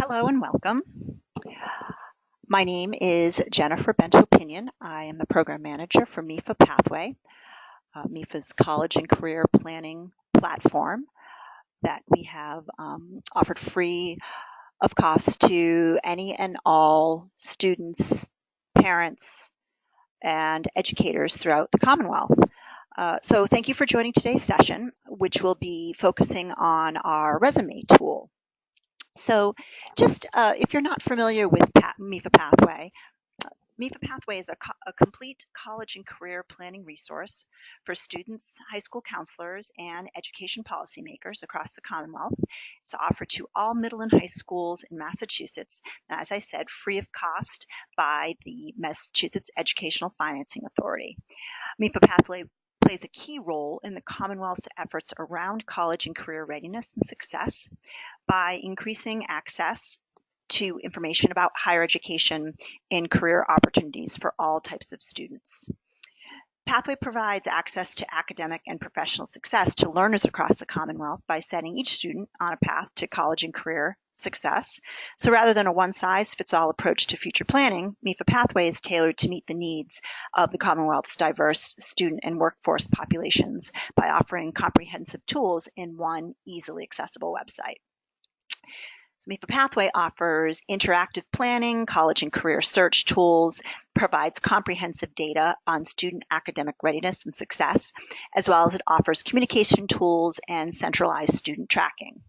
Hello and welcome. My name is Jennifer Bento-Pinion. I am the program manager for MEFA Pathway, MEFA's college and career planning platform that we have offered free of cost to any and all students, parents, and educators throughout the Commonwealth. So thank you for joining today's session, which will be focusing on our resume tool. So just if you're not familiar with MEFA Pathway, MEFA Pathway is a complete college and career planning resource for students, high school counselors, and education policymakers across the Commonwealth. It's offered to all middle and high schools in Massachusetts, and as I said, free of cost by the Massachusetts Educational Financing Authority. MEFA Pathway plays a key role in the Commonwealth's efforts around college and career readiness and success by increasing access to information about higher education and career opportunities for all types of students. Pathway provides access to academic and professional success to learners across the Commonwealth by setting each student on a path to college and career success. So rather than a one-size-fits-all approach to future planning, MEFA Pathway is tailored to meet the needs of the Commonwealth's diverse student and workforce populations by offering comprehensive tools in one easily accessible website. MEFA Pathway offers interactive planning, college and career search tools, provides comprehensive data on student academic readiness and success, as well as it offers communication tools and centralized student tracking.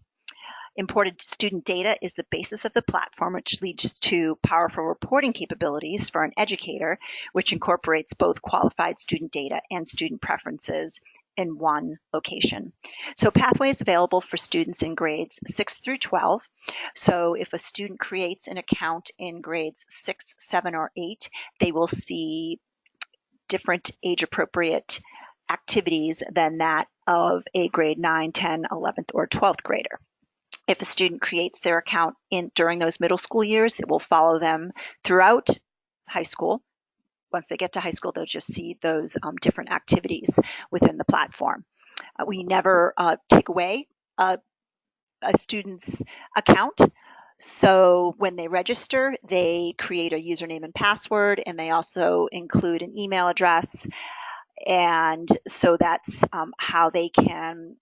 Imported student data is the basis of the platform, which leads to powerful reporting capabilities for an educator, which incorporates both qualified student data and student preferences in one location. So Pathway is available for students in grades 6 through 12. So if a student creates an account in grades 6, 7, or 8, they will see different age-appropriate activities than that of a grade 9, 10, 11th, or 12th grader. If a student creates their account during those middle school years, it will follow them throughout high school. Once they get to high school, they'll just see those different activities within the platform. We never take away a student's account. So when they register, they create a username and password, and they also include an email address. And so that's how they can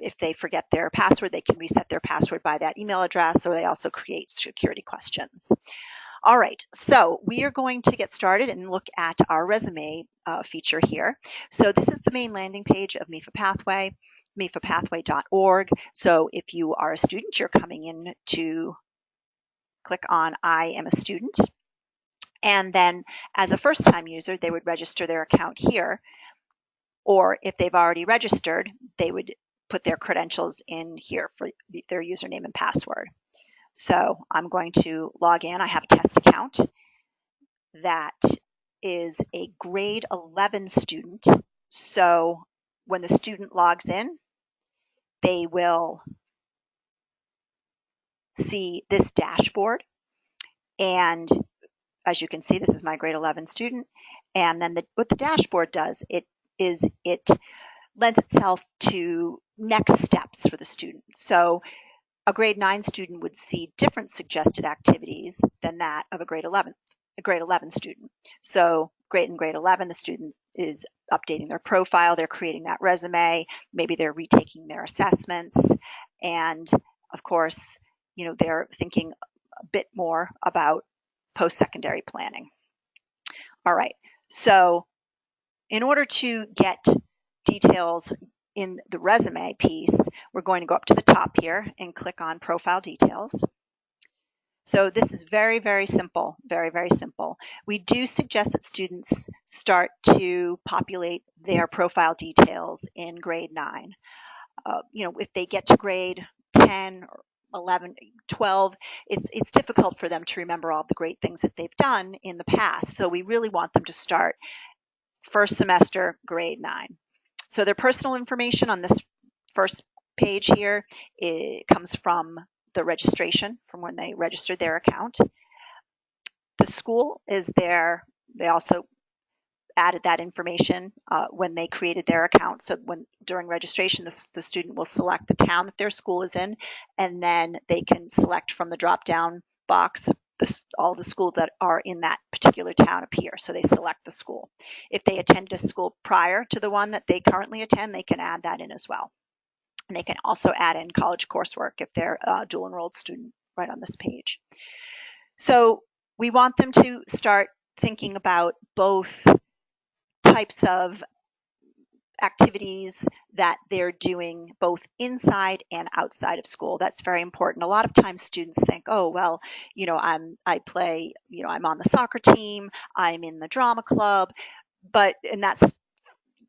if they forget their password, they can reset their password by that email address, or they also create security questions. All right, so we are going to get started and look at our resume feature here. So this is the main landing page of MEFA Pathway, mefapathway.org. So if you are a student, you're coming in to click on I am a student. And then as a first-time user, they would register their account here. Or if they've already registered, they would put their credentials in here for their username and password. So I'm going to log in. I have a test account that is a grade 11 student. So when the student logs in, they will see this dashboard. And as you can see, this is my grade 11 student. And then what the dashboard does, it lends itself to next steps for the student. So a grade 9 student would see different suggested activities than that of a grade 11 student. So in grade 11, the student is updating their profile, they're creating that resume, maybe they're retaking their assessments, and of course, they're thinking a bit more about post-secondary planning. All right, so in order to get details in the resume piece, we're going to go up to the top here and click on Profile Details. So this is very, very simple, very, very simple. We do suggest that students start to populate their profile details in grade 9. If they get to grade 10 or 11, 12, it's difficult for them to remember all the great things that they've done in the past. So we really want them to start first semester, grade 9. So their personal information on this first page here, it comes from the registration, from when they registered their account. The school is there. They also added that information when they created their account. So when during registration, the student will select the town that their school is in, and then they can select from the drop-down box all the schools that are in that particular town appear. So they select the school. If they attended a school prior to the one that they currently attend, they can add that in as well. And they can also add in college coursework if they're a dual enrolled student right on this page. So we want them to start thinking about both types of activities that they're doing both inside and outside of school. That's very important. A lot of times students think, oh, well, I'm on the soccer team, I'm in the drama club, and that's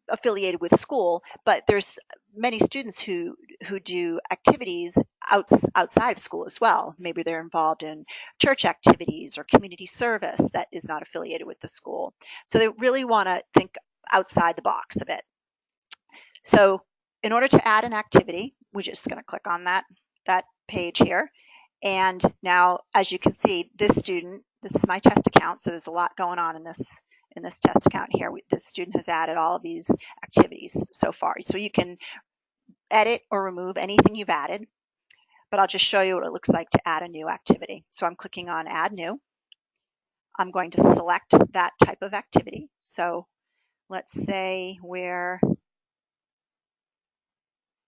affiliated with school, but there's many students who do activities outside of school as well. Maybe they're involved in church activities or community service that is not affiliated with the school. So they really want to think outside the box a bit. So in order to add an activity, we're just going to click on that page here. And now, as you can see, this is my test account, so there's a lot going on in this test account here. This student has added all of these activities so far. So you can edit or remove anything you've added, but I'll just show you what it looks like to add a new activity. So I'm clicking on Add New. I'm going to select that type of activity. So let's say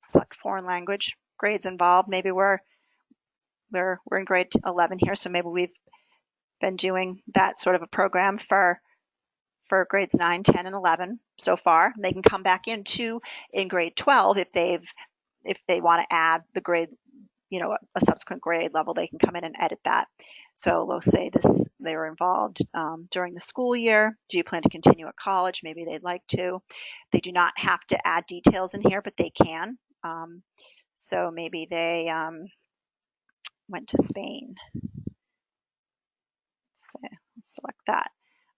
select foreign language, grades involved. Maybe we're in grade 11 here, so maybe we've been doing that sort of a program for grades 9, 10, and 11 so far. They can come back in grade 12 if they want to add the grade, a subsequent grade level. They can come in and edit that. So let's say they were involved during the school year. Do you plan to continue at college? Maybe they'd like to. They do not have to add details in here, but they can. So maybe they went to Spain. Let's select that.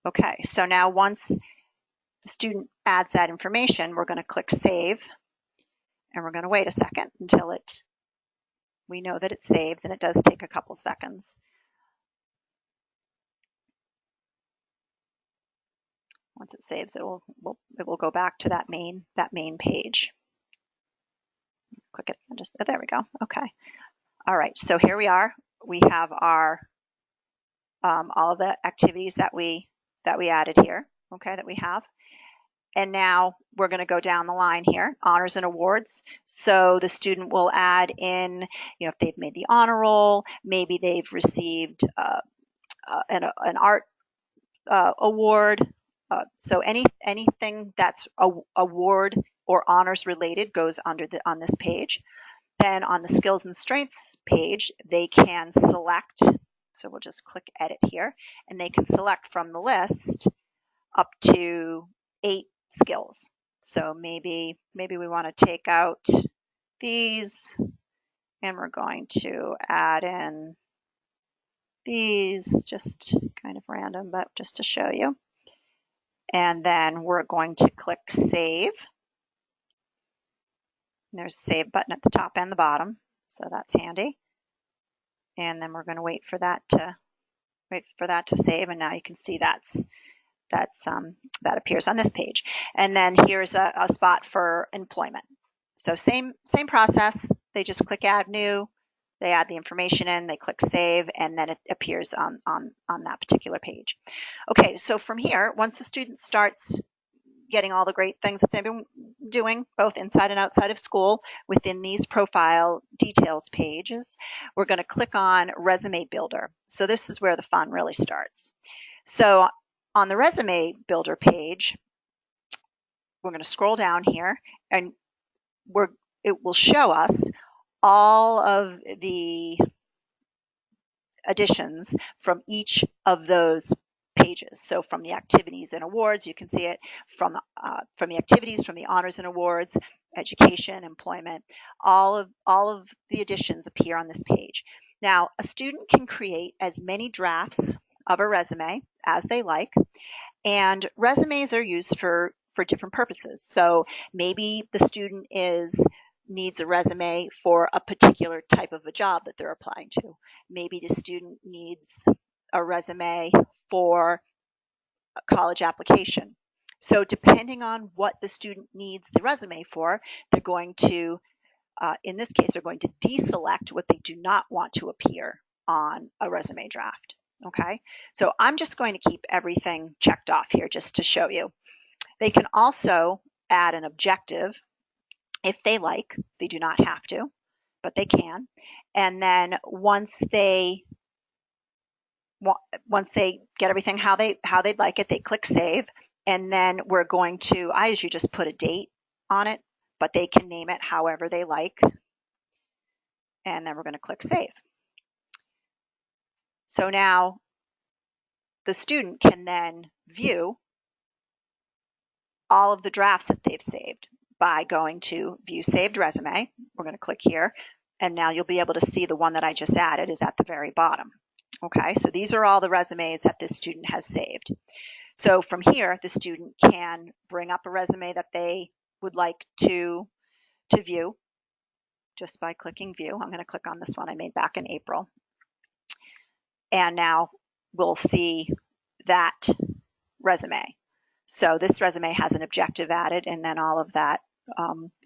Okay, so now once the student adds that information, we're going to click Save, and we're going to wait a second until we know that it saves, and it does take a couple seconds. Once it saves, it will go back to that main page. Click it and there we go. Okay. All right. So here we are. We have our all of the activities that we added here. Okay, that we have. And now we're going to go down the line here, honors and awards. So the student will add in, if they've made the honor roll, maybe they've received an art award. So anything that's award or honors related goes on this page. Then on the skills and strengths page, they can select. So we'll just click edit here, and they can select from the list up to 8 skills. So maybe we want to take out these, and we're going to add in these, just kind of random, but just to show you. And then we're going to click Save. And there's a Save button at the top and the bottom, so that's handy. And then we're going to wait for that to save, and now you can see that appears on this page. And then here's a spot for employment. So same process. They just click Add New. They add the information in, they click Save, and then it appears on that particular page. Okay, so from here, once the student starts getting all the great things that they've been doing, both inside and outside of school, within these profile details pages, we're going to click on Resume Builder. So this is where the fun really starts. So on the Resume Builder page, we're going to scroll down here, and it will show us all of the additions from each of those pages. So from the activities and awards, you can see it from the activities, from the honors and awards, education, employment. All of the additions appear on this page. Now, a student can create as many drafts of a resume as they like, and resumes are used for different purposes. So maybe the student needs a resume for a particular type of a job that they're applying to. Maybe the student needs a resume for a college application. So depending on what the student needs the resume for, they're going to, in this case, they're going to deselect what they do not want to appear on a resume draft. Okay, so I'm just going to keep everything checked off here just to show you. They can also add an objective if they like. They do not have to, but they can. And then once they get everything how they'd like it, they click save, and then we're going to, I usually just put a date on it, but they can name it however they like, and then we're going to click save. So now the student can then view all of the drafts that they've saved by going to view saved resume. We're going to click here, and now you'll be able to see the one that I just added is at the very bottom. Okay, so these are all the resumes that this student has saved. So from here, the student can bring up a resume that they would like to view just by clicking view. I'm going to click on this one I made back in April. And now we'll see that resume. So this resume has an objective added, and then all of that,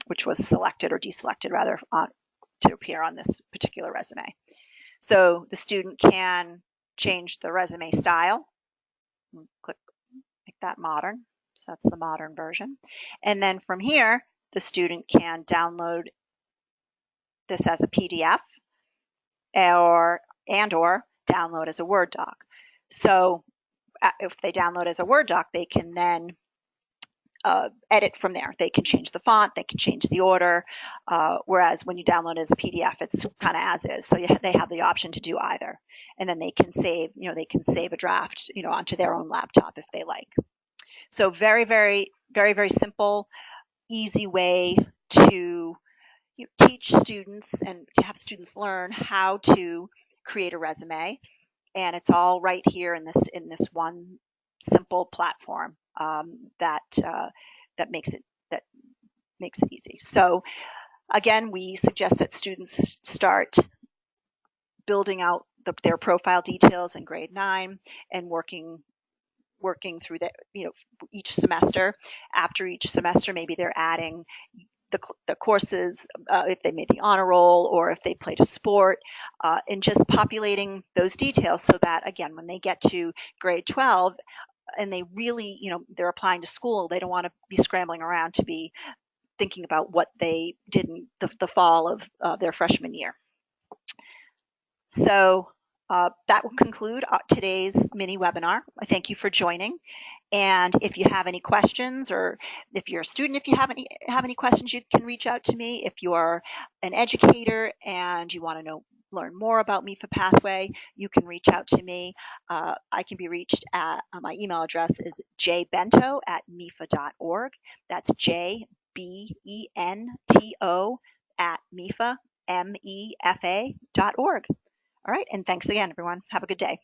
which was selected or deselected rather, to appear on this particular resume. So the student can change the resume style. Click, make that modern. So that's the modern version. And then from here, the student can download this as a PDF or download as a Word doc. So if they download as a Word doc, they can then edit from there. They can change the font, they can change the order, whereas when you download as a PDF, it's kind of as is. So they have the option to do either. And then they can save, they can save a draft, onto their own laptop if they like. So very, very, very, very simple, easy way to teach students and to have students learn how to create a resume. And it's all right here in this one simple platform that makes it easy. So again, we suggest that students start building out their profile details in grade 9 and working through each semester. After each semester, maybe they're adding the courses, if they made the honor roll or if they played a sport, and just populating those details so that, again, when they get to grade 12 and they really, they're applying to school, they don't want to be scrambling around to be thinking about what they did in the fall of their freshman year. So that will conclude today's mini webinar. I thank you for joining. And if you have any questions, or if you're a student, if you have any questions, you can reach out to me. If you're an educator and you want to learn more about MEFA Pathway, you can reach out to me. I can be reached at, my email address is jbento@mefa.org. That's JBENTO@mefa.org. All right, and thanks again, everyone. Have a good day.